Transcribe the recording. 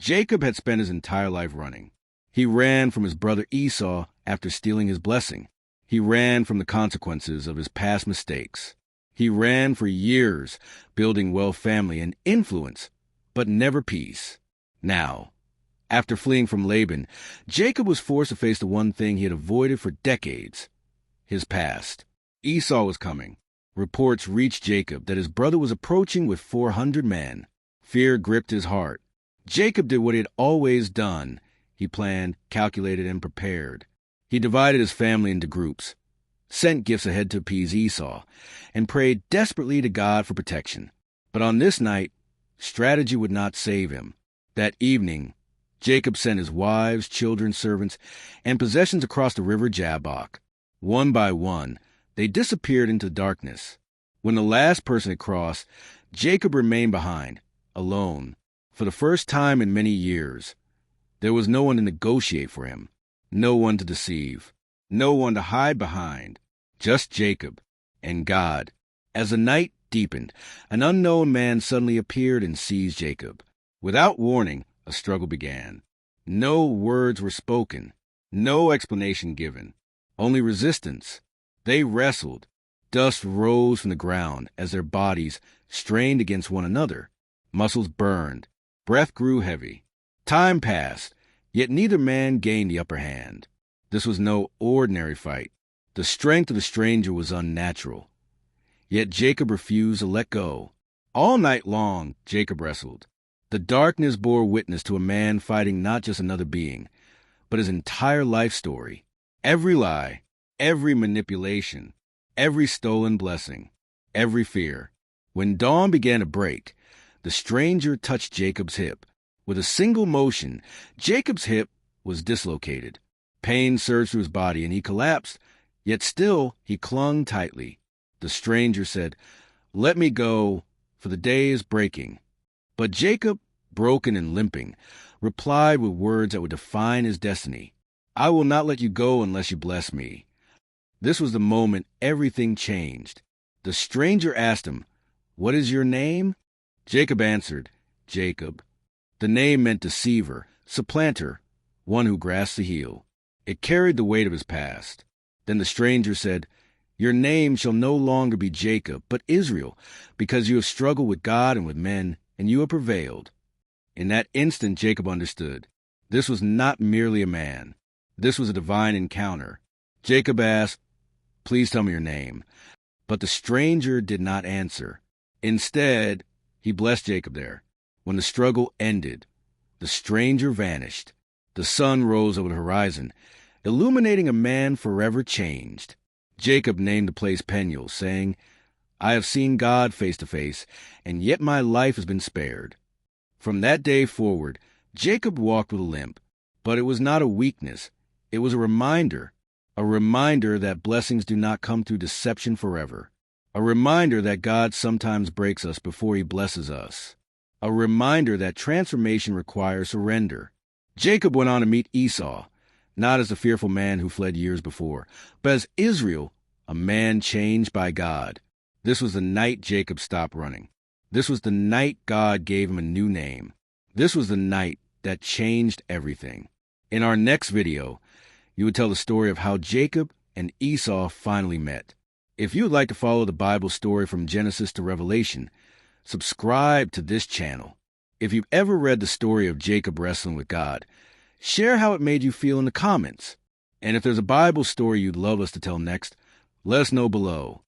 Jacob had spent his entire life running. He ran from his brother Esau after stealing his blessing. He ran from the consequences of his past mistakes. He ran for years, building wealth, family, and influence, but never peace. Now, after fleeing from Laban, Jacob was forced to face the one thing he had avoided for decades: his past. Esau was coming. Reports reached Jacob that his brother was approaching with 400 men. Fear gripped his heart. Jacob did what he had always done. He planned, calculated, and prepared. He divided his family into groups, sent gifts ahead to appease Esau, and prayed desperately to God for protection. But on this night, strategy would not save him. That evening, Jacob sent his wives, children, servants, and possessions across the river Jabbok. One by one, they disappeared into darkness. When the last person had crossed, Jacob remained behind, alone, for the first time in many years. There was no one to negotiate for him, no one to deceive, no one to hide behind, just Jacob and God. As the night deepened, an unknown man suddenly appeared and seized Jacob. Without warning, a struggle began. No words were spoken, no explanation given, only resistance. They wrestled. Dust rose from the ground as their bodies strained against one another. Muscles burned. Breath grew heavy. Time passed, yet neither man gained the upper hand. This was no ordinary fight. The strength of the stranger was unnatural. Yet Jacob refused to let go. All night long, Jacob wrestled. The darkness bore witness to a man fighting not just another being, but his entire life story. Every lie, every manipulation, every stolen blessing, every fear. When dawn began to break, the stranger touched Jacob's hip. With a single motion, Jacob's hip was dislocated. Pain surged through his body, and he collapsed, yet still he clung tightly. The stranger said, "Let me go, for the day is breaking." But Jacob, broken and limping, replied with words that would define his destiny. "I will not let you go unless you bless me." This was the moment everything changed. The stranger asked him, "What is your name?" Jacob answered, "Jacob." The name meant deceiver, supplanter, one who grasps the heel. It carried the weight of his past. Then the stranger said, "Your name shall no longer be Jacob, but Israel, because you have struggled with God and with men, and you have prevailed." In that instant, Jacob understood. This was not merely a man. This was a divine encounter. Jacob asked, "Please tell me your name." But the stranger did not answer. Instead, he blessed Jacob there. When the struggle ended, the stranger vanished. The sun rose over the horizon, illuminating a man forever changed. Jacob named the place Peniel, saying, "I have seen God face to face, and yet my life has been spared." From that day forward, Jacob walked with a limp. But it was not a weakness. It was a reminder that blessings do not come through deception forever. A reminder that God sometimes breaks us before he blesses us. A reminder that transformation requires surrender. Jacob went on to meet Esau, not as the fearful man who fled years before, but as Israel, a man changed by God. This was the night Jacob stopped running. This was the night God gave him a new name. This was the night that changed everything. In our next video, you would tell the story of how Jacob and Esau finally met. If you would like to follow the Bible story from Genesis to Revelation, subscribe to this channel. If you've ever read the story of Jacob wrestling with God, share how it made you feel in the comments. And if there's a Bible story you'd love us to tell next, let us know below.